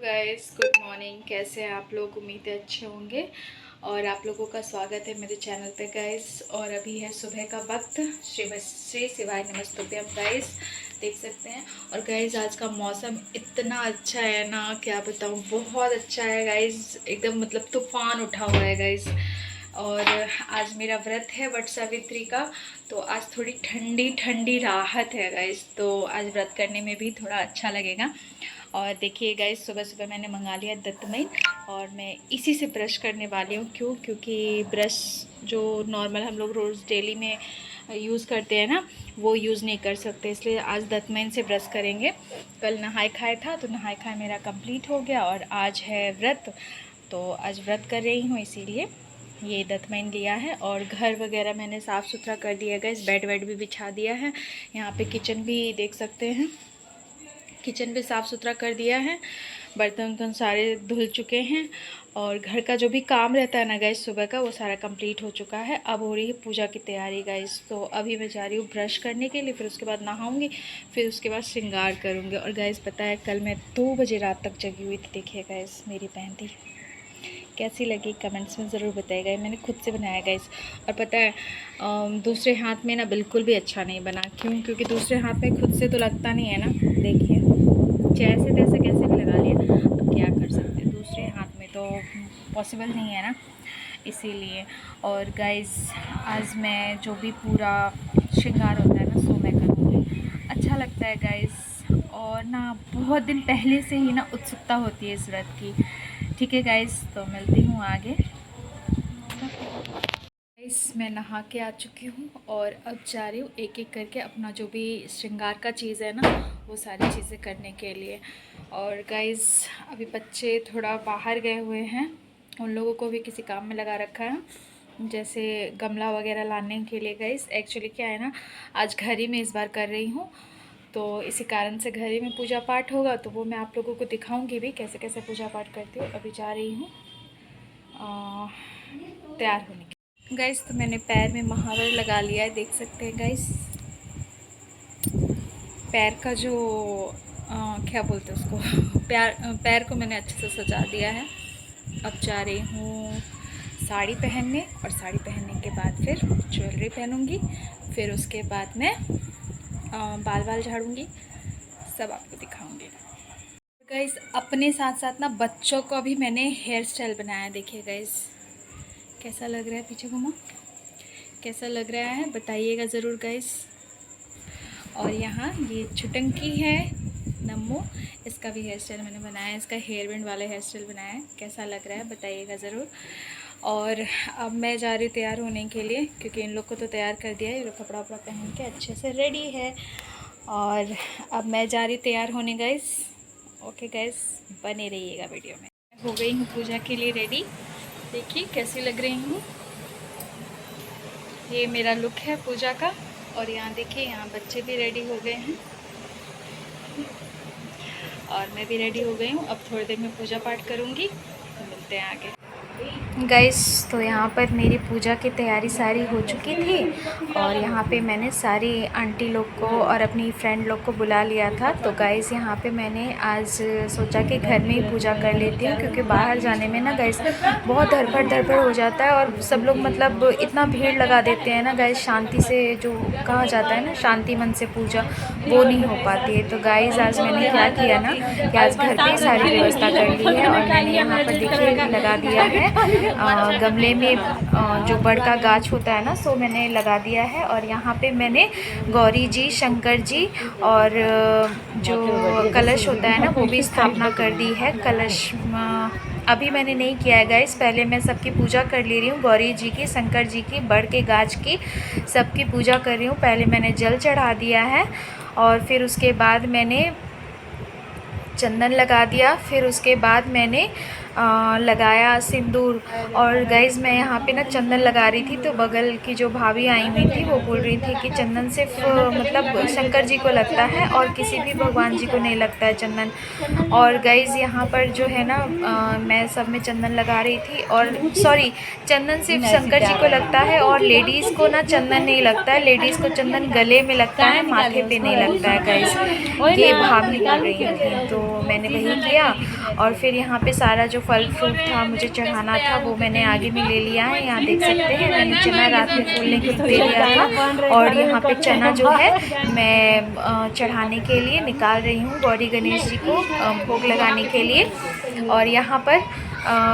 Guys, good morning. कैसे हैं आप लोग? उम्मीद है अच्छे होंगे। और आप लोगों का स्वागत है मेरे चैनल पे गाइस। और अभी है सुबह का वक्त। श्री शिवाय नमस्तुभ्यम गाइस, देख सकते हैं। और गाइस आज का मौसम इतना अच्छा है ना, क्या बताऊँ, बहुत अच्छा है गाइस। एकदम मतलब तूफान उठा हुआ है गाइस। और आज मेरा व्रत है वट सावित्री का, तो आज थोड़ी ठंडी ठंडी राहत है गाइस। तो आज व्रत करने में भी थोड़ा अच्छा लगेगा। और देखिए गाइस, सुबह सुबह मैंने मंगा लिया दत्तमई और मैं इसी से ब्रश करने वाली हूँ। क्योंकि ब्रश जो नॉर्मल हम लोग रोज़ डेली में यूज़ करते हैं ना, वो यूज़ नहीं कर सकते, इसलिए आज दत्तमई से ब्रश करेंगे। कल नहाए खाए था तो नहाए खाए मेरा कंप्लीट हो गया और आज है व्रत, तो आज व्रत कर रही हूँ, इसीलिए ये दत्तमई लिया है। और घर वगैरह मैंने साफ़ सुथरा कर दिया गया, बेड वेड भी बिछा दिया है। यहाँ पे किचन भी देख सकते हैं, किचन भी साफ़ सुथरा कर दिया है। बर्तन वर्तन सारे धुल चुके हैं और घर का जो भी काम रहता है ना गाइस सुबह का, वो सारा कंप्लीट हो चुका है। अब हो रही है पूजा की तैयारी गाइस। तो अभी मैं जा रही हूँ ब्रश करने के लिए, फिर उसके बाद नहाऊंगी, फिर उसके बाद श्रृंगार करूँगी। और गाइस पता है, कल मैं 2 बजे रात तक जगी हुई थी। देखिए गाइस मेरी मेहंदी कैसी लगी कमेंट्स में ज़रूर बताइएगा। मैंने खुद से बनाया गाइस। और पता है दूसरे हाथ में ना बिल्कुल भी अच्छा नहीं बना। क्योंकि दूसरे हाथ में खुद से तो लगता नहीं है ना। देखिए जैसे तैसे कैसे भी लगा लिया, अब क्या कर सकते हैं, दूसरे हाथ में तो पॉसिबल नहीं है ना, इसीलिए। और गाइस आज मैं जो भी पूरा श्रृंगार होता है ना, सो मैं करूँगी। अच्छा लगता है गाइस। और ना बहुत दिन पहले से ही ना उत्सुकता होती है इस व्रत की। ठीक है गाइस, तो मिलती हूँ आगे। गाइस मैं नहा के आ चुकी हूँ और अब जा रही हूँ एक एक करके अपना जो भी श्रृंगार का चीज़ है ना, वो सारी चीज़ें करने के लिए। और गाइस अभी बच्चे थोड़ा बाहर गए हुए हैं, उन लोगों को भी किसी काम में लगा रखा है, जैसे गमला वगैरह लाने के लिए। गाइस एक्चुअली क्या है ना, आज घर ही में इस बार कर रही हूँ, तो इसी कारण से घर ही में पूजा पाठ होगा, तो वो मैं आप लोगों को दिखाऊंगी भी कैसे कैसे पूजा पाठ करती हूँ। अभी जा रही हूँ तैयार होने के। गाइस तो मैंने पैर में महावर लगा लिया है, देख सकते हैं गाइस। पैर का जो क्या बोलते हैं उसको, पैर को मैंने अच्छे से सजा दिया है। अब जा रही हूँ साड़ी पहनने, और साड़ी पहनने के बाद फिर ज्वेलरी पहनूंगी, फिर उसके बाद मैं बाल बाल झाड़ूंगी, सब आपको दिखाऊंगी। गाइस अपने साथ साथ ना बच्चों को भी मैंने हेयर स्टाइल बनाया। देखिए गाइस कैसा लग रहा है, पीछे घुमा, कैसा लग रहा है बताइएगा ज़रूर गाइस। और यहाँ ये छुटंकी है नम्मो, इसका भी हेयर स्टाइल मैंने बनाया है, इसका हेयर बैंड वाला हेयर स्टाइल बनाया है। कैसा लग रहा है बताइएगा ज़रूर। और अब मैं जा रही हूँ तैयार होने के लिए, क्योंकि इन लोग को तो तैयार कर दिया है, ये लोग कपड़ा वपड़ा पहन के अच्छे से रेडी है। और अब मैं जा रही हूँ तैयार होने गाइस। ओके गाइस, बने रहिएगा वीडियो में। हो गई हूँ पूजा के लिए रेडी, देखिए कैसी लग रही हूँ। ये मेरा लुक है पूजा का। और यहाँ देखिए, यहाँ बच्चे भी रेडी हो गए हैं और मैं भी रेडी हो गई हूँ। अब थोड़ी देर में पूजा पाठ करूँगी, तो मिलते हैं आगे। गाइस तो यहाँ पर मेरी पूजा की तैयारी सारी हो चुकी थी, और यहाँ पे मैंने सारी आंटी लोग को और अपनी फ्रेंड लोग को बुला लिया था। तो गाइस यहाँ पे मैंने आज सोचा कि घर में ही पूजा कर लेती हूँ, क्योंकि बाहर जाने में ना गाइस बहुत धड़पड़ हो जाता है, और सब लोग मतलब इतना भीड़ लगा देते हैं ना गाइस, शांति से जो कहा जाता है ना, शांति मन से पूजा, वो नहीं हो पाती है। तो गाइस आज मैंने क्या किया ना, कि आज घर पे सारी व्यवस्था कर ली है, और मैंने यहाँ पर देखिए लगा दिया है गमले में जो बड़ का गाछ होता है ना, सो मैंने लगा दिया है। और यहाँ पे मैंने गौरी जी, शंकर जी और जो कलश होता है ना, वो भी स्थापना कर दी है। कलश अभी मैंने नहीं किया है गाइस, पहले मैं सबकी पूजा कर ले रही हूँ, गौरी जी की, शंकर जी की, बड़ के गाछ की, सबकी पूजा कर रही हूँ। पहले मैंने जल चढ़ा दिया है, और फिर उसके बाद मैंने चंदन लगा दिया, फिर उसके बाद मैंने लगाया सिंदूर। और गाइज़ मैं यहाँ पे ना चंदन लगा रही थी, तो बगल की जो भाभी आई हुई थी वो बोल रही थी कि चंदन सिर्फ मतलब शंकर जी को लगता है और किसी भी भगवान जी को नहीं लगता है चंदन। और गाइज़ यहाँ पर जो है ना मैं सब में चंदन लगा रही थी, और सॉरी, चंदन सिर्फ शंकर जी को लगता है, और लेडीज़ को ना चंदन नहीं लगता है, लेडीज़ को चंदन गले में लगता है, माथे पे नहीं लगता है गाइज़, ये भाभी बोल रही थी। तो मैंने वही किया, और फिर यहाँ पे सारा जो फल फ्रूट था मुझे चढ़ाना था वो मैंने आगे में ले लिया है। यहाँ देख सकते हैं मैंने चना रात में फूलने के लिए दे दिया था और यहाँ पे चना जो है मैं चढ़ाने के लिए निकाल रही हूँ गौरी गणेश जी को भोग लगाने के लिए। और यहाँ पर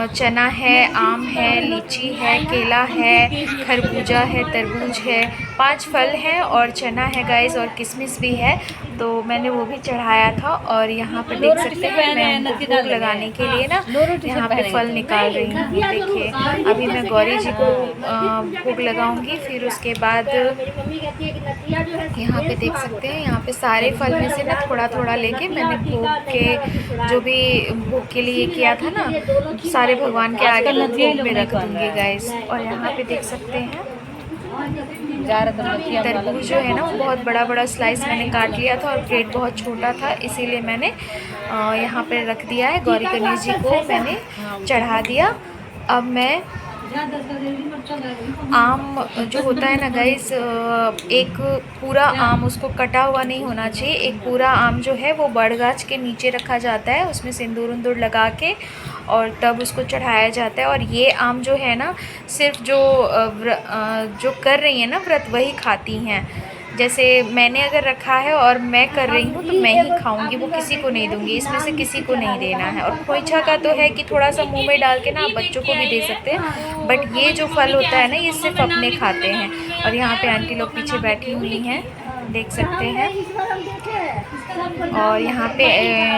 चना है, आम है, लीची है, केला है, खरबूजा है, तरबूज है, 5 फल हैं और चना है गाइस और किशमिश भी है, तो मैंने वो भी चढ़ाया था। और यहाँ पर देख सकते हैं मैं उनको भोग लगाने के लिए ना यहाँ पे फल निकाल रही हूँ। देखिए अभी मैं गौरी जी को भोग लगाऊंगी, फिर उसके बाद यहाँ पे देख सकते हैं यहाँ पे सारे फल में से ना थोड़ा थोड़ा लेके मैंने भोग के जो भी भोग के लिए किया था ना सारे भगवान के आगे मैं भोग में रख दूँगी गाइस। और यहाँ पे देख सकते हैं तरबूज जो है ना वो बहुत बड़ा बड़ा स्लाइस मैंने काट लिया था और प्लेट बहुत छोटा था, इसीलिए मैंने यहाँ पे रख दिया है। गौरी गणेश जी को मैंने चढ़ा दिया। अब मैं आम जो होता है ना गाइस, एक पूरा आम उसको कटा हुआ नहीं होना चाहिए, एक पूरा आम जो है वो बड़ गाछ के नीचे रखा जाता है, उसमें सिंदूर उंदूर लगा के और तब उसको चढ़ाया जाता है। और ये आम जो है ना सिर्फ जो कर रही है ना व्रत वही खाती हैं। जैसे मैंने अगर रखा है और मैं कर रही हूँ तो मैं ही खाऊंगी, वो किसी को नहीं दूंगी, इसमें से किसी को नहीं देना है। और खोइछा का तो है कि थोड़ा सा मुंह में डाल के ना आप बच्चों को भी दे सकते हैं, बट ये जो फल होता है ना ये सिर्फ अपने खाते हैं। और यहाँ पे आंटी लोग पीछे बैठी हुई हैं, देख सकते हैं। और यहाँ पे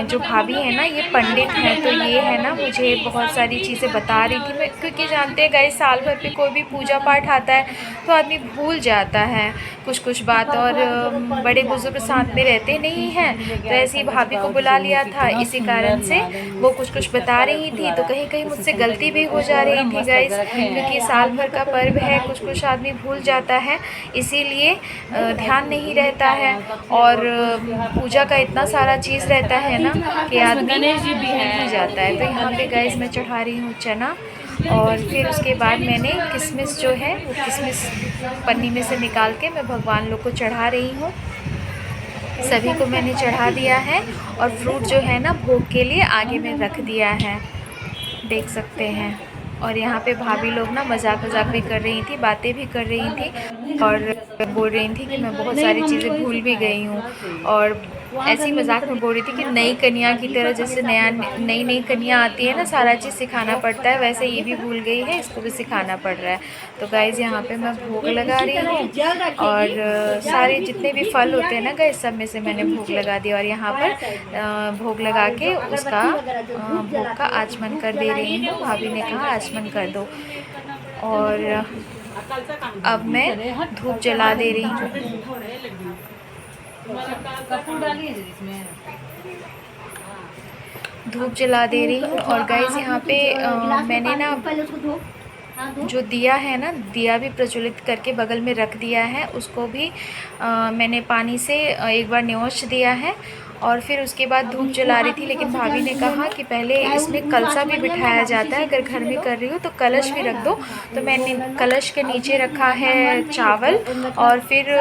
जो भाभी है ना ये पंडित हैं, तो ये है ना मुझे बहुत सारी चीज़ें बता रही थी। मैं क्योंकि जानते हैं गाइस साल भर पे कोई भी पूजा पाठ आता है तो आदमी भूल जाता है कुछ बात, और बड़े बुजुर्ग साथ में रहते नहीं हैं, तो ऐसे ही भाभी को बुला लिया था, इसी कारण से वो कुछ बता रही थी, तो कहीं कहीं मुझसे गलती भी हो जा रही थी गाइस, क्योंकि साल भर का पर्व है, कुछ आदमी भूल जाता है, इसीलिए ध्यान नहीं रहता है। और पूजा का इतना सारा चीज़ रहता है ना कि आदमी भूल जाता है। तो यहाँ पे गाइस मैं चढ़ा रही हूँ चना, और फिर उसके बाद मैंने किशमिश जो है वो किशमिश पन्नी में से निकाल के मैं भगवान लोग को चढ़ा रही हूँ। सभी को मैंने चढ़ा दिया है और फ्रूट जो है ना भोग के लिए आगे में रख दिया है, देख सकते हैं। और यहाँ पे भाभी लोग ना मजाक भी कर रही थी, बातें भी कर रही थी और बोल रही थी कि मैं बहुत सारी चीज़ें भूल भी गई हूँ। और ऐसी मजाक में बोल रही थी कि नई कन्या की तरह, जैसे नई कन्या आती है ना सारा चीज़ सिखाना पड़ता है, वैसे ये भी भूल गई है, इसको भी सिखाना पड़ रहा है। तो गाइज़ यहाँ पे मैं भोग लगा रही हूँ और सारे जितने भी फल होते हैं ना गाइज़ सब में से मैंने भोग लगा दिया। और यहाँ पर भोग लगा के उसका भोग का आचमन कर दे रही हूँ। भाभी ने कहा आचमन कर दो। और अब मैं धूप जला दे रही हूँ। धूप जला दे रही हूँ। और गाइस यहाँ पे मैंने ना जो दिया है ना, दिया भी प्रज्वलित करके बगल में रख दिया है, उसको भी मैंने पानी से एक बार न्योछ दिया है। और फिर उसके बाद धूप जला रही थी, लेकिन भाभी ने कहा कि पहले इसमें कलशा भी बिठाया जाता है, अगर घर में कर रही हो तो कलश भी रख दो। तो मैंने कलश के नीचे रखा है चावल, और फिर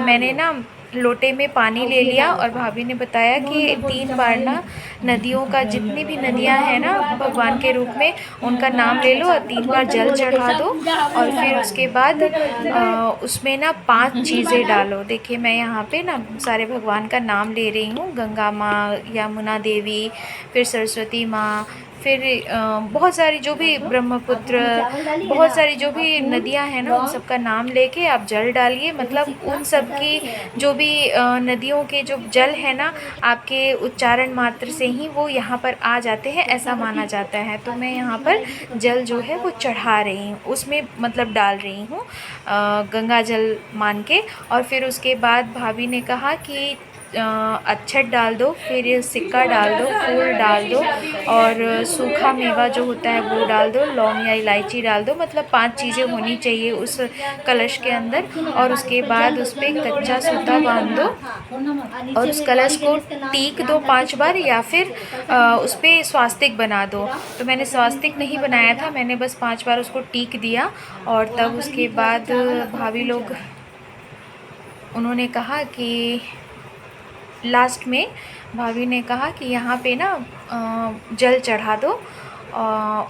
मैंने ना लोटे में पानी ले लिया। और भाभी ने बताया कि 3 बार ना नदियों का, जितनी भी नदियां हैं ना भगवान के रूप में, उनका नाम ले लो और 3 बार जल चढ़ा दो। और फिर उसके बाद उसमें ना 5 चीज़ें डालो। देखिए मैं यहाँ पे ना सारे भगवान का नाम ले रही हूँ, गंगा माँ, यमुना देवी, फिर सरस्वती माँ, फिर बहुत सारी जो भी ब्रह्मपुत्र, बहुत सारी जो भी नदियां हैं ना उन सब का नाम लेके आप जल डालिए। मतलब उन सब की जो भी नदियों के जो जल है ना, आपके उच्चारण मात्र से ही वो यहाँ पर आ जाते हैं, ऐसा माना जाता है। तो मैं यहाँ पर जल जो है वो चढ़ा रही हूँ, उसमें मतलब डाल रही हूँ गंगा जल मान के। और फिर उसके बाद भाभी ने कहा कि अक्षत डाल दो, फिर सिक्का डाल दो, फूल डाल दो, और सूखा मेवा जो होता है वो डाल दो, लौंग या इलायची डाल दो। मतलब 5 चीज़ें होनी चाहिए उस कलश के अंदर। और उसके बाद उस पर कच्चा सूता बांध दो और उस कलश को टीक दो 5 बार, या फिर उस पर स्वास्तिक बना दो। तो मैंने स्वास्तिक नहीं बनाया था, मैंने बस 5 बार उसको टीक दिया। और तब उसके बाद भाभी लोग, उन्होंने कहा कि लास्ट में भाभी ने कहा कि यहाँ पे ना जल चढ़ा दो,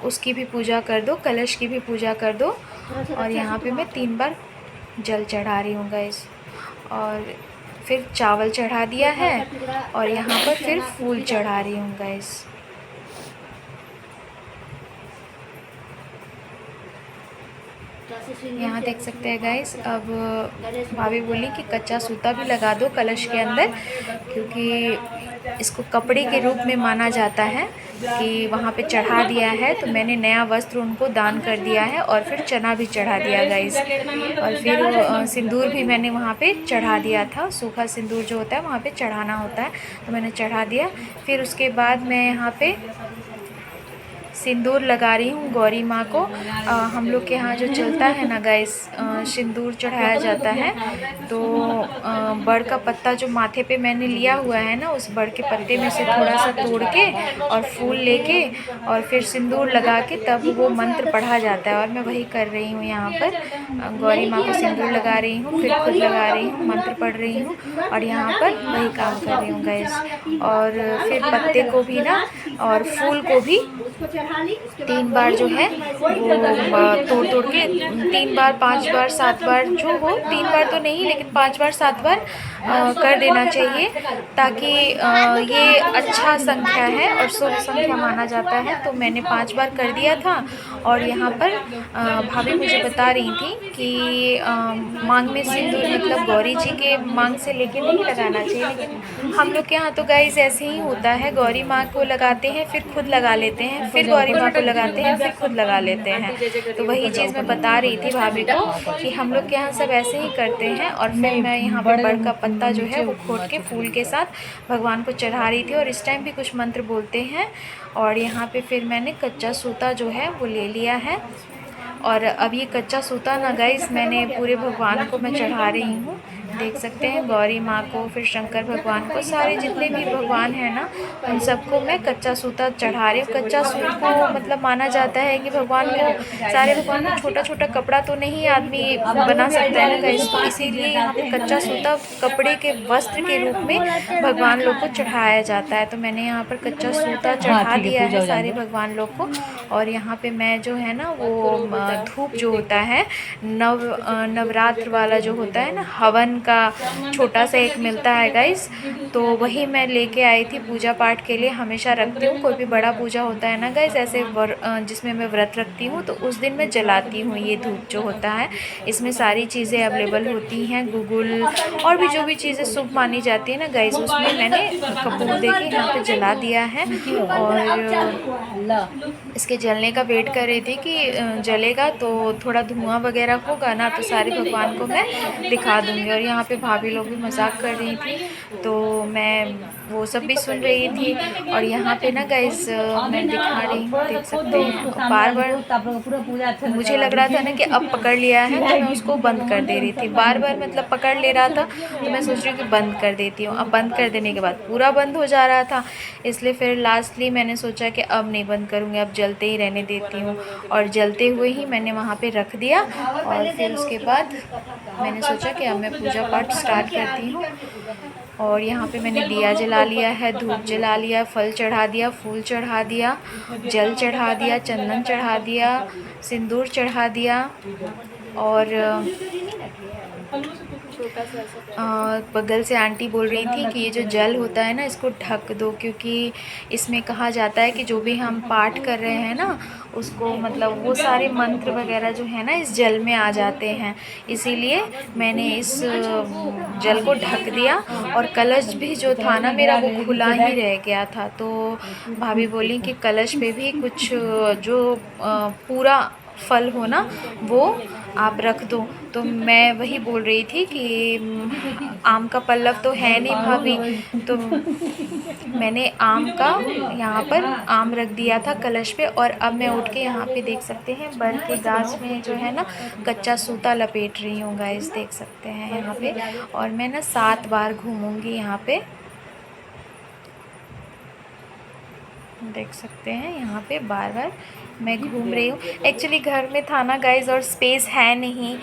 उसकी भी पूजा कर दो, कलश की भी पूजा कर दो। और यहाँ पे मैं 3 बार जल चढ़ा रही हूँ गाइस। और फिर चावल चढ़ा दिया है और यहाँ पर फिर फूल चढ़ा रही हूँ गाइस। यहाँ देख सकते हैं गाइस। अब भाभी बोली कि कच्चा सूता भी लगा दो कलश के अंदर, क्योंकि इसको कपड़े के रूप में माना जाता है कि वहाँ पे चढ़ा दिया है। तो मैंने नया वस्त्र उनको दान कर दिया है और फिर चना भी चढ़ा दिया गाइस। और फिर सिंदूर भी मैंने वहाँ पे चढ़ा दिया था, सूखा सिंदूर जो होता है वहाँ पे चढ़ाना होता है, तो मैंने चढ़ा दिया। फिर उसके बाद मैं यहाँ पे सिंदूर लगा रही हूँ गौरी माँ को। हम लोग के यहाँ जो चलता है ना गाइस, सिंदूर चढ़ाया जाता है तो बड़ का पत्ता जो माथे पे मैंने लिया हुआ है ना, उस बड़ के पत्ते में से थोड़ा सा तोड़ के और फूल लेके और फिर सिंदूर लगा के तब वो मंत्र पढ़ा जाता है। और मैं वही कर रही हूँ यहाँ पर, गौरी माँ को सिंदूर लगा रही हूँ, फिर खुद लगा रही हूँ, मंत्र पढ़ रही हूँ और यहाँ पर वही काम कर रही हूँ गाइस। और फिर पत्ते को भी ना और फूल को भी 3 बार जो है वो तोड़ तोड़ के 3 बार 5 बार 7 बार जो हो, 3 बार तो नहीं लेकिन 5 बार 7 बार कर देना चाहिए, ताकि ये अच्छा संख्या है और शुभ संख्या माना जाता है। तो मैंने 5 बार कर दिया था। और यहाँ पर भाभी मुझे बता रही थी कि मांग में सिंदूर मतलब गौरी जी के मांग से लेके नहीं लगाना चाहिए, लेकिन हम लोग के यहाँ तो गाइस ऐसे ही होता है, गौरी माँ को लगाते हैं फिर खुद लगा लेते हैं, फिर गौरी माँ को लगाते हैं फिर खुद लगा लेते हैं। तो वही चीज़ मैं बता रही थी भाभी को कि हम लोग के यहाँ सब ऐसे ही करते हैं। और फिर मैं यहाँ पर बड़ का पत्ता जो है वो खोट के फूल के साथ भगवान को चढ़ा रही थी और इस टाइम भी कुछ मंत्र बोलते हैं। और यहाँ पे फिर मैंने कच्चा सूता जो है वो ले लिया है। और अब ये कच्चा सूता ना गाइस मैंने पूरे भगवान को मैं चढ़ा रही हूँ, देख सकते हैं गौरी माँ को, फिर शंकर भगवान को, सारे जितने भी भगवान हैं ना उन सबको मैं कच्चा सूता चढ़ा रही हूँ। कच्चा सूत को मतलब माना जाता है कि भगवान को, सारे भगवान को छोटा छोटा कपड़ा तो नहीं आदमी बना सकता है ना गाइस, तो इसीलिए यहाँ पे कच्चा सूता कपड़े के वस्त्र के रूप में भगवान लोग को चढ़ाया जाता है। तो मैंने यहाँ पर कच्चा सूता चढ़ा दिया है सारे भगवान लोग को। और यहाँ पे मैं जो है ना वो धूप जो होता है नवरात्र वाला जो होता है ना, हवन का छोटा सा एक मिलता है गाइस, तो वही मैं लेके आई थी पूजा पाठ के लिए। हमेशा रखती हूँ, कोई भी बड़ा पूजा होता है ना गाइस ऐसे जिसमें मैं व्रत रखती हूँ तो उस दिन मैं जलाती हूँ ये धूप जो होता है। इसमें सारी चीज़ें अवेलेबल होती हैं, गूगल और भी जो भी चीज़ें शुभ मानी जाती है ना गाइस, उसमें मैंने कपूर देके यहाँ पे जला दिया है। और इसके जलने का वेट कर रही थी कि जलेगा तो थोड़ा धुआं वगैरह होगा ना तो सारे भगवान को मैं दिखा दूँगी। और यहाँ पे भाभी लोग भी मजाक कर रही थी तो मैं वो सब भी सुन रही थी। और यहाँ पे ना गाइस मैं दिखा रही हूँ, देख सकते हैं बार बार मुझे लग रहा था ना कि अब पकड़ लिया है तो मैं उसको बंद कर दे रही थी, बार बार मतलब पकड़ ले रहा था तो मैं सोच रही हूँ कि बंद कर देती हूँ। अब बंद कर देने के बाद पूरा बंद हो जा रहा था, इसलिए फिर लास्टली मैंने सोचा कि अब नहीं बंद करूँगी, अब जलते ही रहने देती हूँ। और जलते हुए ही मैंने वहाँ पे रख दिया। और फिर उसके बाद मैंने सोचा कि अब मैं पूजा पाठ स्टार्ट करती हूँ। और यहाँ पे मैंने दिया जला लिया है, धूप जला लिया, फल चढ़ा दिया, फूल चढ़ा दिया, जल चढ़ा दिया, चंदन चढ़ा दिया, सिंदूर चढ़ा दिया। और बगल से आंटी बोल रही थी कि ये जो जल होता है ना इसको ढक दो, क्योंकि इसमें कहा जाता है कि जो भी हम पाठ कर रहे हैं ना उसको मतलब वो सारे मंत्र वगैरह जो है ना इस जल में आ जाते हैं, इसीलिए मैंने इस जल को ढक दिया। और कलश भी जो था ना मेरा वो खुला ही रह गया था, तो भाभी बोली कि कलश पे भी कुछ जो पूरा फल हो ना वो आप रख दो। तो मैं वही बोल रही थी कि आम का पल्लव तो है नहीं भाभी, तो मैंने आम का यहाँ पर आम रख दिया था कलश पे। और अब मैं उठ के यहाँ पे देख सकते हैं बर के गाछ में जो है ना कच्चा सूता लपेट रही हूँ गाइस, देख सकते हैं यहाँ पे। और मैं ना 7 बार घूमूंगी यहाँ पे। देख सकते हैं यहाँ पे बार बार मैं घूम रही हूँ। एक्चुअली घर में था ना गाइज़, और स्पेस है नहीं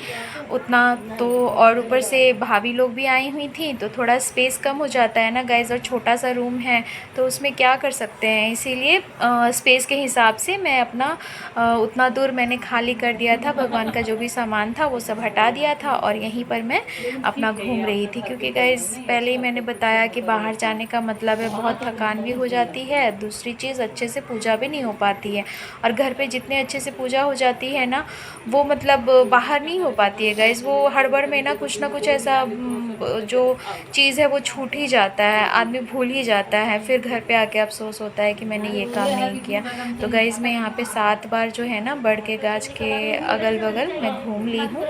उतना, तो और ऊपर से भाभी लोग भी आई हुई थी तो थोड़ा स्पेस कम हो जाता है ना गाइज़, और छोटा सा रूम है तो उसमें क्या कर सकते हैं। इसीलिए स्पेस के हिसाब से मैं अपना उतना दूर मैंने खाली कर दिया था, भगवान का जो भी सामान था वो सब हटा दिया था और यहीं पर मैं अपना घूम रही थी। क्योंकि गाइज़ पहले ही मैंने बताया कि बाहर जाने का मतलब है बहुत थकान भी हो जाती है, दूसरी चीज़ अच्छे से पूजा भी नहीं हो पाती है। और घर पे जितने अच्छे से पूजा हो जाती है ना, वो मतलब बाहर नहीं हो पाती है गाइज़। वो हड़बड़ में ना कुछ ऐसा जो चीज़ है वो छूट ही जाता है, आदमी भूल ही जाता है, फिर घर पे आके अफ़सोस होता है कि मैंने ये काम नहीं किया। तो गाइज़ मैं यहाँ पे 7 बार जो है ना बड़ के गाछ के अगल-बगल मैं घूम ली हूँ,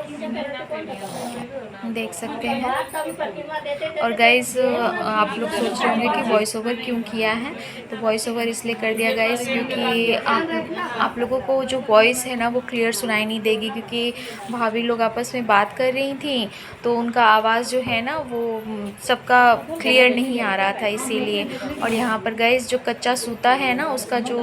देख सकते हैं। और गाइज़ आप लोग सोच रहे होंगे कि वॉइस ओवर क्यों किया है, तो वॉइस ओवर इसलिए कर दिया गाइज़ क्योंकि आप लोगों को जो वॉइस है ना वो क्लियर सुनाई नहीं देगी, क्योंकि भाभी लोग आपस में बात कर रही थी तो उनका आवाज़ जो है ना वो सबका क्लियर नहीं आ रहा था इसीलिए। और यहाँ पर गाइज़ जो कच्चा सूता है ना उसका जो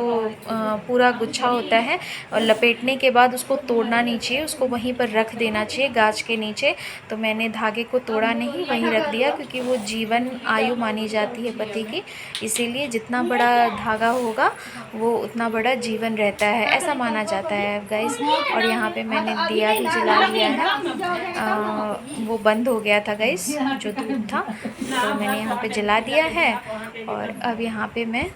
पूरा गुच्छा होता है, और लपेटने के बाद उसको तोड़ना नहीं चाहिए, उसको वहीं पर रख देना चाहिए गाछ के नीचे। तो मैंने धागे को तोड़ा नहीं, वहीं रख दिया, क्योंकि वो जीवन आयु मानी जाती है पति की, इसीलिए जितना बड़ा धागा होगा वो उतना बड़ा जीवन रहता है, ऐसा माना जाता है गाइस। और यहाँ पे मैंने दिया भी जला लिया है, वो बंद हो गया था गाइस जो धूप था, तो मैंने यहाँ पे जला दिया है। और अब यहाँ पे मैं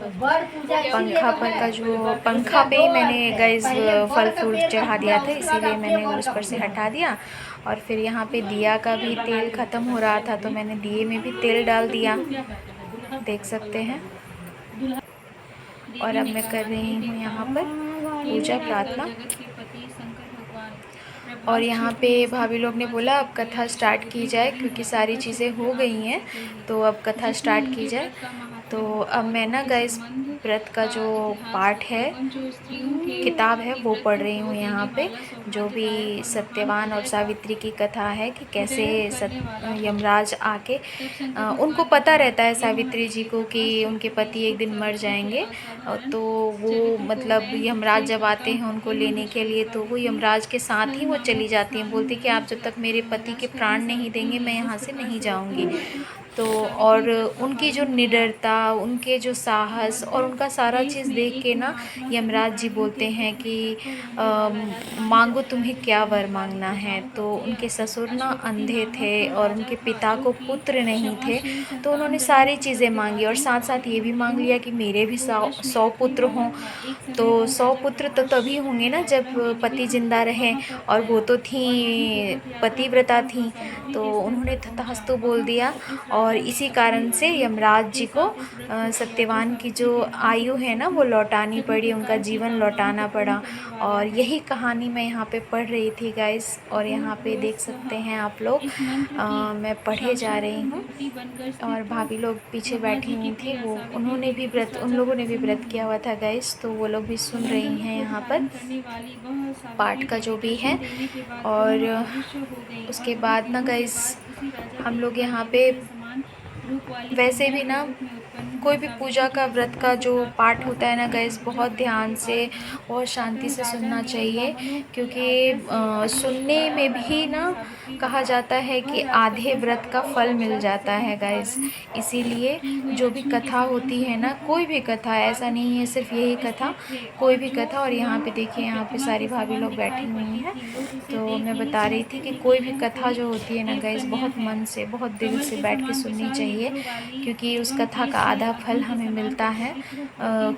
पंखा पर का जो पंखा पे ही मैंने गाइस फल फ्रूट चढ़ा दिया था, इसीलिए मैंने उस पर से हटा दिया। और फिर यहाँ पे दिया का भी तेल ख़त्म हो रहा था तो मैंने दिए में भी तेल डाल दिया, देख सकते हैं। और अब मैं कर रही हूँ यहाँ पर पूजा प्रार्थना। और यहाँ पे भाभी लोग ने बोला अब कथा स्टार्ट की जाए, क्योंकि सारी चीज़ें हो गई हैं तो अब कथा स्टार्ट की जाए। तो अब मैं ना गाइस व्रत का जो पाठ है, किताब है, वो पढ़ रही हूँ यहाँ पे, जो भी सत्यवान और सावित्री की कथा है कि कैसे यमराज आके उनको पता रहता है सावित्री जी को कि उनके पति एक दिन मर जाएंगे, तो वो मतलब यमराज जब आते हैं उनको लेने के लिए तो वो यमराज के साथ ही वो चली जाती हैं, बोलती कि आप जब तक मेरे पति के प्राण नहीं देंगे मैं यहाँ से नहीं जाऊँगी। तो और उनकी जो निडरता, उनके जो साहस और उनका सारा चीज़ देख के ना यमराज जी बोलते हैं कि मांगो तुम्हें क्या वर मांगना है। तो उनके ससुर ना अंधे थे और उनके पिता को पुत्र नहीं थे, तो उन्होंने सारी चीज़ें मांगी और साथ साथ ये भी मांग लिया कि मेरे भी 100 पुत्र हों। तो 100 पुत्र तो तभी होंगे ना जब पति जिंदा रहे, और वो तो थी पतिव्रता थी, तो उन्होंने तथास्तु बोल दिया। और इसी कारण से यमराज जी को सत्यवान की जो आयु है ना वो लौटानी पड़ी, उनका जीवन लौटाना पड़ा। और यही कहानी मैं यहाँ पे पढ़ रही थी गाइस, और यहाँ पे देख सकते हैं आप लोग मैं पढ़े जा रही हूँ। और भाभी लोग पीछे बैठी हुई थी, वो उन्होंने भी व्रत, उन लोगों ने भी व्रत किया हुआ था गाइस, तो वो लोग भी सुन रही हैं यहाँ पर पाठ का जो भी है। और उसके बाद ना गाइस हम लोग यहाँ पे वैसे भी ना कोई भी पूजा का व्रत का जो पाठ होता है ना गाइस, बहुत ध्यान से और शांति से सुनना चाहिए, क्योंकि सुनने में भी ना कहा जाता है कि आधे व्रत का फल मिल जाता है गाइस। इसीलिए जो भी कथा होती है ना, कोई भी कथा, ऐसा नहीं है सिर्फ यही कथा, कोई भी कथा। और यहाँ पे देखिए यहाँ पे सारी भाभी लोग बैठी हुई हैं, तो मैं बता रही थी कि कोई भी कथा जो होती है ना गाइस, बहुत मन से बहुत दिल से बैठ के सुननी चाहिए, क्योंकि उस कथा का आधा फल हमें मिलता है।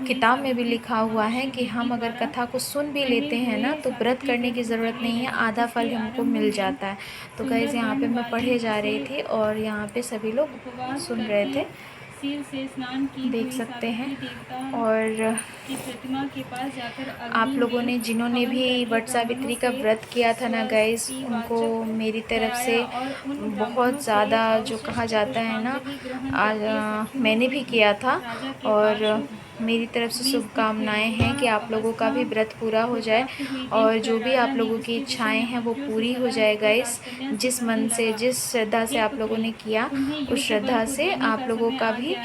किताब में भी लिखा हुआ है कि हम अगर कथा को सुन भी लेते हैं ना तो व्रत करने की ज़रूरत नहीं है, आधा फल हमको मिल जाता है। तो गाइस यहाँ पे मैं पढ़े जा रही थी और यहाँ पे सभी लोग सुन रहे थे, देख सकते हैं। और आप लोगों ने जिन्होंने भी वट सावित्री का व्रत किया था ना गाइस, उनको मेरी तरफ से बहुत ज़्यादा, जो कहा जाता है ना, आज मैंने भी किया था, और मेरी तरफ से शुभकामनाएं हैं कि आप लोगों का भी व्रत पूरा हो जाए और जो भी आप लोगों की इच्छाएं हैं वो पूरी हो जाए गाइस। जिस मन से, जिस श्रद्धा से आप लोगों ने किया, उस श्रद्धा से आप लोगों का भी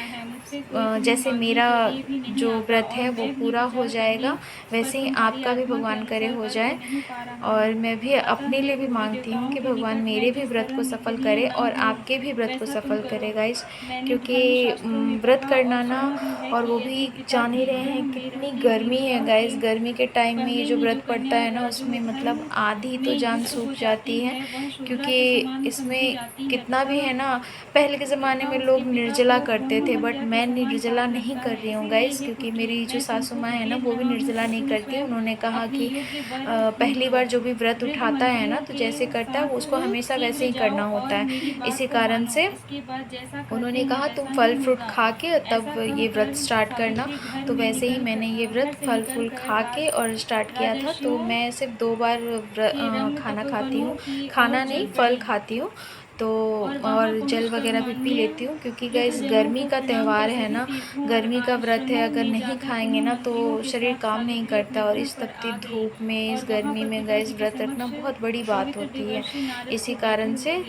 जैसे मेरा जो व्रत है वो पूरा हो जाएगा, वैसे ही आपका भी भगवान करे हो जाए। और मैं भी अपने लिए भी मांगती हूँ कि भगवान मेरे भी व्रत को सफल करे और आपके भी व्रत को सफल करे गाइस। क्योंकि व्रत करना ना, और वो भी जान ही रहे हैं कितनी गर्मी है गाइस। गर्मी के टाइम में ये जो व्रत पड़ता है ना, उसमें मतलब आधी तो जान सूख जाती है। क्योंकि इसमें कितना भी है ना, पहले के ज़माने में लोग निर्जला करते थे, बट मैं निर्जला नहीं कर रही हूँ गाइस। क्योंकि मेरी जो सासू माँ है ना, वो भी निर्जला नहीं करती। उन्होंने कहा कि पहली बार जो भी व्रत उठाता है ना, तो जैसे करता है वो उसको हमेशा वैसे ही करना होता है। इसी कारण से उन्होंने कहा तुम फल फ्रूट खा के तब ये व्रत स्टार्ट करना। तो वैसे ही मैंने ये व्रत फल फूल खा के और स्टार्ट किया था। तो मैं सिर्फ 2 बार खाना खाती हूँ, खाना नहीं फल खाती हूँ। तो और जल वगैरह भी पी लेती हूँ। क्योंकि गाइस गर्मी का त्यौहार है ना, गर्मी का व्रत है, अगर नहीं खाएंगे ना तो शरीर काम नहीं करता। और इस तपती धूप में, इस गर्मी में गाइस व्रत रखना बहुत बड़ी बात होती है। इसी कारण से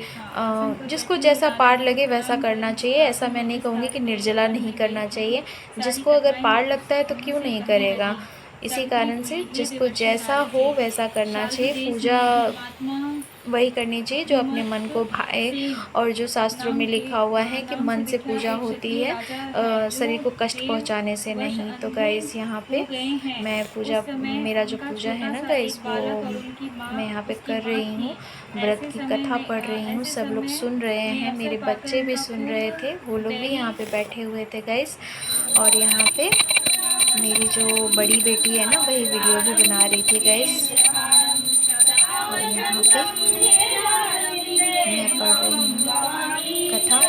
जिसको जैसा पार लगे वैसा करना चाहिए। ऐसा मैं नहीं कहूँगी कि निर्जला नहीं करना चाहिए, जिसको अगर पार लगता है तो क्यों नहीं करेगा। इसी कारण से जिसको जैसा हो वैसा करना चाहिए। पूजा वही करनी चाहिए जो अपने मन को भाए, और जो शास्त्रों में लिखा हुआ है कि मन से पूजा होती है, शरीर को कष्ट पहुंचाने से नहीं। तो गाइस यहाँ पे मैं पूजा, मेरा जो पूजा है ना गाइस, वो मैं यहाँ पे कर रही हूँ, व्रत की कथा पढ़ रही हूँ। सब लोग सुन रहे हैं, मेरे बच्चे भी सुन रहे थे, वो लोग भी यहाँ पे बैठे हुए थे गाइस। और यहाँ पे मेरी जो बड़ी बेटी है ना, वही वीडियो भी बना रही थी गाइस। और यहाँ पे मैं पढ़ रही हूँ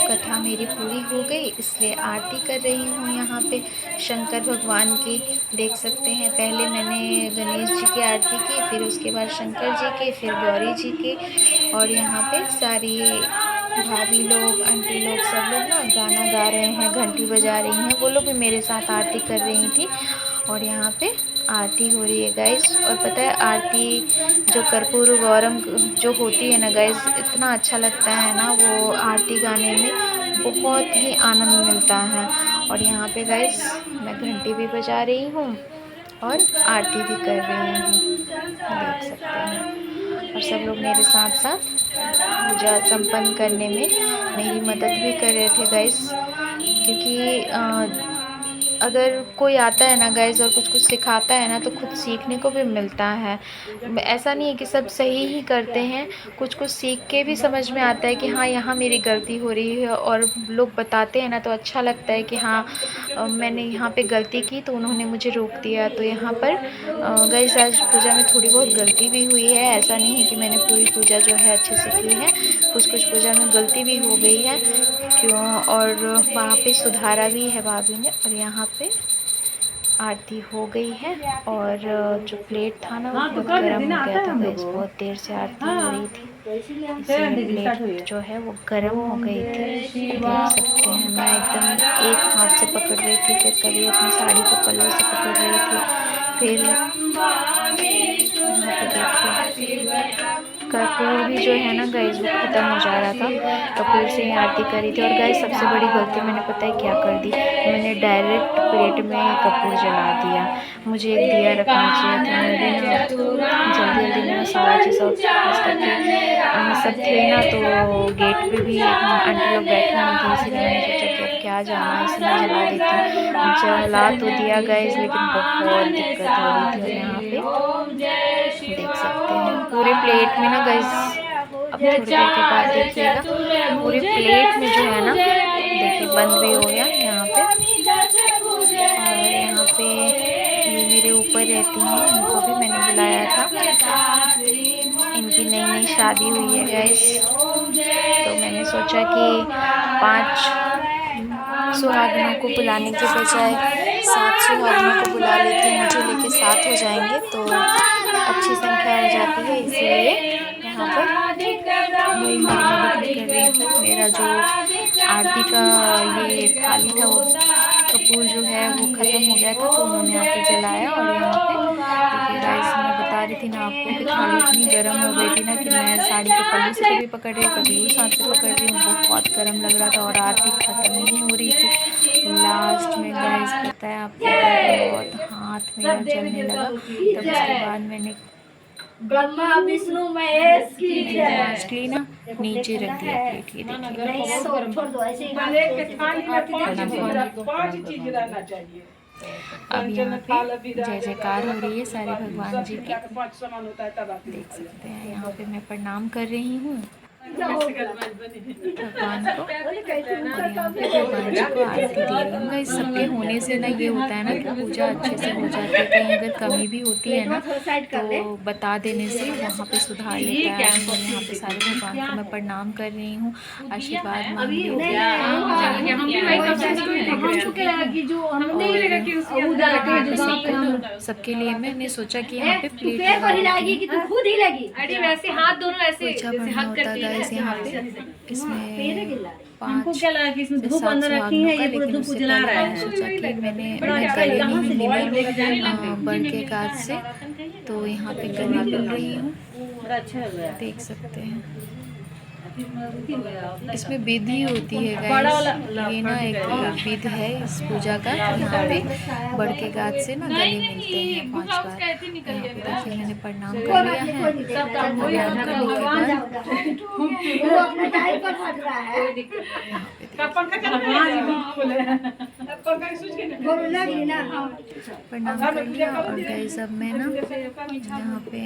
कथा मेरी पूरी हो गई, इसलिए आरती कर रही हूँ यहाँ पे शंकर भगवान की। देख सकते हैं, पहले मैंने गणेश जी की आरती की, फिर उसके बाद शंकर जी की, फिर गौरी जी की। और यहाँ पे सारी भाभी लोग, आंटी लोग, सब लोग ना गाना गा रहे हैं, घंटी बजा रही हैं, वो लोग भी मेरे साथ आरती कर रही थी। और यहाँ पे आरती हो रही है गाइस। और पता है आरती जो कर्पूर गौरम जो होती है ना गाइस, इतना अच्छा लगता है ना वो आरती गाने में, बहुत ही आनंद मिलता है। और यहाँ पे गाइस मैं घंटी भी बजा रही हूँ और आरती भी कर रही हूँ, देख सकते हैं। और सब लोग मेरे साथ साथ पूजा संपन्न करने में मेरी मदद भी कर रहे थे गाइस। क्योंकि अगर कोई आता है ना गाइस और कुछ कुछ सिखाता है ना, तो खुद सीखने को भी मिलता है। ऐसा नहीं है कि सब सही ही करते हैं, कुछ कुछ सीख के भी समझ में आता है कि हाँ यहाँ मेरी गलती हो रही है। और लोग बताते हैं ना, तो अच्छा लगता है कि हाँ मैंने यहाँ पे गलती की तो उन्होंने मुझे रोक दिया। तो यहाँ पर गाइस आज पूजा में थोड़ी बहुत गलती भी हुई है। ऐसा नहीं है कि मैंने पूरी पूजा जो है अच्छे से की है, कुछ कुछ पूजा में गलती भी हो गई है। क्यों, और वहाँ पे सुधारा भी है भाभी ने। और यहाँ पे आरती हो गई है। और जो प्लेट था ना वो बहुत गर्म हो गया था गाइस, बहुत देर से आरती हो रही थी, इसलिए प्लेट जो है वो गर्म हो गई थी। देख सकते हैं, मैं एकदम एक हाथ से पकड़ रही थी, फिर कभी अपनी साड़ी के पल्लू से पकड़ रही थी, फिर यहाँ पे देखिए कपूर भी जो है ना गाइस वो ख़त्म हो जा रहा था, कपूर से ही आरती करी थी। और गाइस सबसे बड़ी गलती मैंने पता है क्या कर दी, मैंने डायरेक्ट प्लेट में कपूर जला दिया। मुझे एक दिया रखना चाहिए था। मेरे ना जल्दी जल्दी में सारा चीज़ और खास करके सब थे ना, तो गेट पे भी आंटी लोग बैठी हुई थी, इसलिए मैंने सोचा कि अब क्या जाना है, इसलिए जला देती हूँ। जला तो दिया गाइस, लेकिन बहुत दिक्कत हो रही थी। यहाँ पे देख सकते हैं पूरे प्लेट में ना गाइस, अब थोड़ी देर के बाद देखिएगा पूरे प्लेट में जो है ना, देखिए बंद भी हो गया यहाँ पे। और यहाँ पे ये मेरे ऊपर रहती हैं, इनको भी मैंने बुलाया था, इनकी नई नई शादी हुई है गाइस। तो मैंने सोचा कि 5 सुहागनों को बुलाने के बजाय 7 सुहागनों को बुला लेती हूँ, मुझे लेके 7 हो जाएंगे तो अच्छी संख्या हो जाती है। इसीलिए यहाँ पर वही मेरी मदद भी कर रही थी। मेरा जो आरती का ये थाली था, वो कपूर जो है वो ख़त्म हो गया था, तो उन्होंने आके जलाया। और यहाँ पे देखिए गाइस मैं बता रही थी ना आपको कि थाली इतनी गर्म हो गई थी ना कि मैं साड़ी के पल्लू से भी पकड़ रही, कभी उस हाथ से पकड़ रही हूँ, बहुत गर्म लग रहा था और आरती ख़त्म ही नहीं हो रही थी। लास्ट में गाइस पता है आपको बहुत हाथ मेरा जलने लगा। तब उसके बाद मैंने ब्रह्मा विष्णु महेश की ली ना नीचे रख दिया प्लेट। ये देखिए अब यहाँ पे जय जयकार हो रही है सारे भगवान जी की, देख सकते हैं। यहाँ पे मैं प्रणाम कर रही हूँ भगवान को और यहाँ पे भगवान जी को आरती दे रही हूँ। इस सबके होने से ना ये होता है ना कि पूजा अच्छे से हो जाती है। कहीं अगर कमी भी होती है ना तो बता देने से वहाँ पे सुधार लेता है। और यहाँ पे सारे भगवान को मैं प्रणाम कर रही हूँ, आशीर्वाद मांग रही हूँ। सबके लिए मैंने सोचा कि यहाँ पे प्लेट हाथ दोनों ऐसे बनना होता है यहाँ पे। इसमें 5 से 7 रखी है, ये पूरा लेकिन धूप उससे जला रहा पहले है। सोचा कि मैं गले नहीं मिला बढ़ के काज से, तो यहाँ पे गला मिल रही हूँ, देख सकते हैं। इसमें विधि होती है गाइस, ये ना एक विधि है इस पूजा का। यहाँ पे बढ़ के गाज से ना गले मिलते हैं 5 बार। यहाँ पे देखिए मैंने प्रणाम कर लिया है। प्रणाम कर लिया और गाइस अब मैं ना यहाँ पे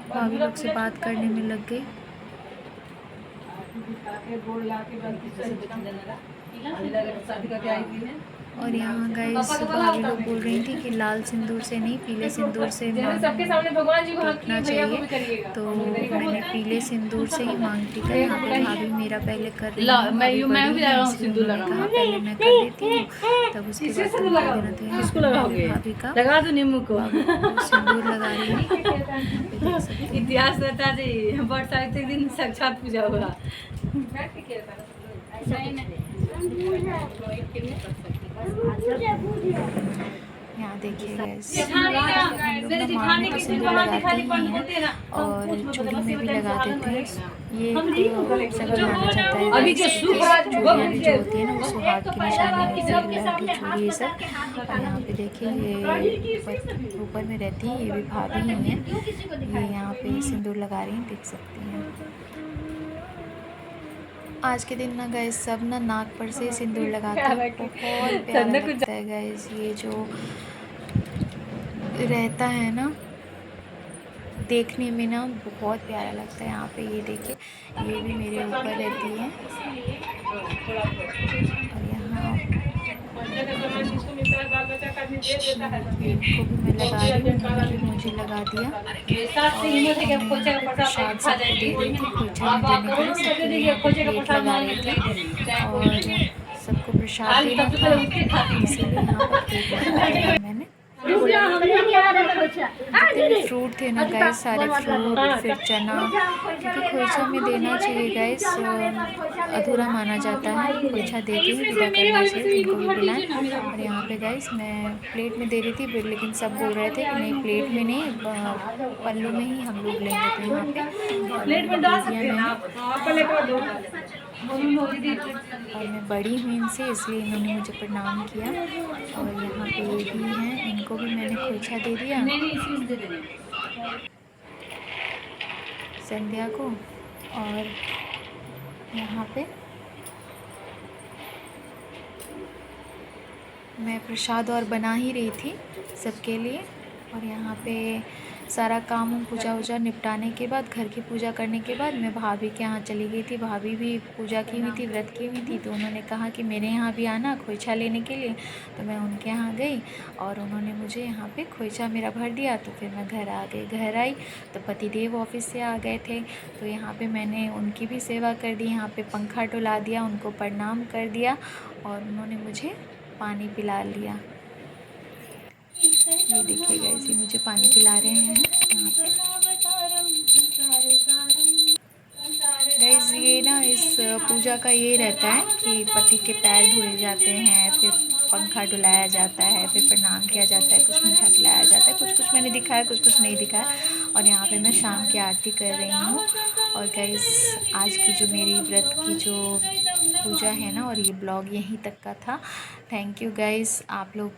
भाभी लोग से बात करने में लग गई। और यहाँ गाइस भाभी लोग बोल रही थी कि लाल सिंदूर से नहीं पीले सिंदूर से टीकना चाहिए, तो मैंने पीले सिंदूर से ही मांग टीका। यहाँ पे भाभी मेरा पहले कर रही है, कहा पहले मैं कर देती हूँ तब उसके बाद भाभी का लगा दो नींबू को सिंदूर लगा रही है। इतिहास बता दी बट दिन साक्षात पूजा होगा। यहाँ देखिए मांगने का सिंदूर लगाते ही हैं और चूड़ी में भी लगा देते हैं। ये सगल माना जाता है। चूड़ियाँ भी जो होती है ना वो सुहाग की निशानी होती है, लहठी चूड़ी ये सब। और यहाँ पे देखिए ये ऊपर में रहती है, ये भी भाभी ही हैं, ये यहाँ पे सिंदूर लगा रही हैं, देख सकती हैं। आज के दिन ना गाइस सब ना नाक पर से सिंदूर लगाते हैं, बहुत प्यारा लगता है गाइस। ये जो रहता है ना देखने में ना बहुत प्यारा लगता है। यहाँ पे ये देखिए ये भी मेरे ऊपर रहती है और यहाँ इनको भी मैं लगा रही हूँ, उन्होंने भी मुझे लगा दिया। प्रसाद सबको दे रही थी, खोचा में देने के लिए सबके लिए प्लेट लगा रही थी और सबको प्रसाद देना था, इसीलिए यहाँ पर प्लेट लगा दिया मैंने। जितने फ्रूट थे ना गाइस सारे फ्रूट, फिर चना, क्योंकि खोइछा में देना चाहिए गाइस, अधूरा माना जाता है। खोइछा दे के ही विदा करना चाहिए, उनको भी बुलाएं। और यहाँ पे गाइस मैं प्लेट में दे रही थी लेकिन सब बोल रहे थे कि नहीं प्लेट में नहीं पल्लू में ही हम लोग लेंगे, तो यहाँ पे प्लेट में डाल दिया मैंने। और मैं बड़ी हूँ इनसे इसलिए इन्होंने मुझे प्रणाम किया। और यहाँ पे ये भी हैं, इनको भी मैंने खोइछा दे दिया संध्या को। और यहाँ पे मैं प्रसाद और बना ही रही थी सबके लिए। और यहाँ पे सारा काम पूजा वूजा निपटाने के बाद, घर की पूजा करने के बाद मैं भाभी के यहाँ चली गई थी। भाभी भी पूजा की हुई थी, व्रत की हुई थी, तो उन्होंने कहा कि मेरे यहाँ भी आना खोइछा लेने के लिए। तो मैं उनके यहाँ गई और उन्होंने मुझे यहाँ पे खोइछा मेरा भर दिया। तो फिर मैं घर आ गई। घर आई तो पतिदेव ऑफिस से आ गए थे, तो यहाँ पर मैंने उनकी भी सेवा कर दी। यहाँ पर पंखा डुला दिया, उनको प्रणाम कर दिया और उन्होंने मुझे पानी पिला लिया। ये देखिएगा इसे मुझे पानी पिला रहे हैं यहाँ पे। गाइस ये ना इस पूजा का ये रहता है कि पति के पैर धोए जाते हैं, फिर पंखा डुलाया जाता है, फिर प्रणाम किया जाता है, कुछ मीठा खिलाया जाता है, कुछ कुछ मैंने दिखाया, कुछ कुछ नहीं दिखाया। और यहाँ पे मैं शाम की आरती कर रही हूँ। और गाइस आज की जो मेरी व्रत की जो पूजा है ना, और ये ब्लॉग यहीं तक का था। थैंक यू गाइस, आप लोग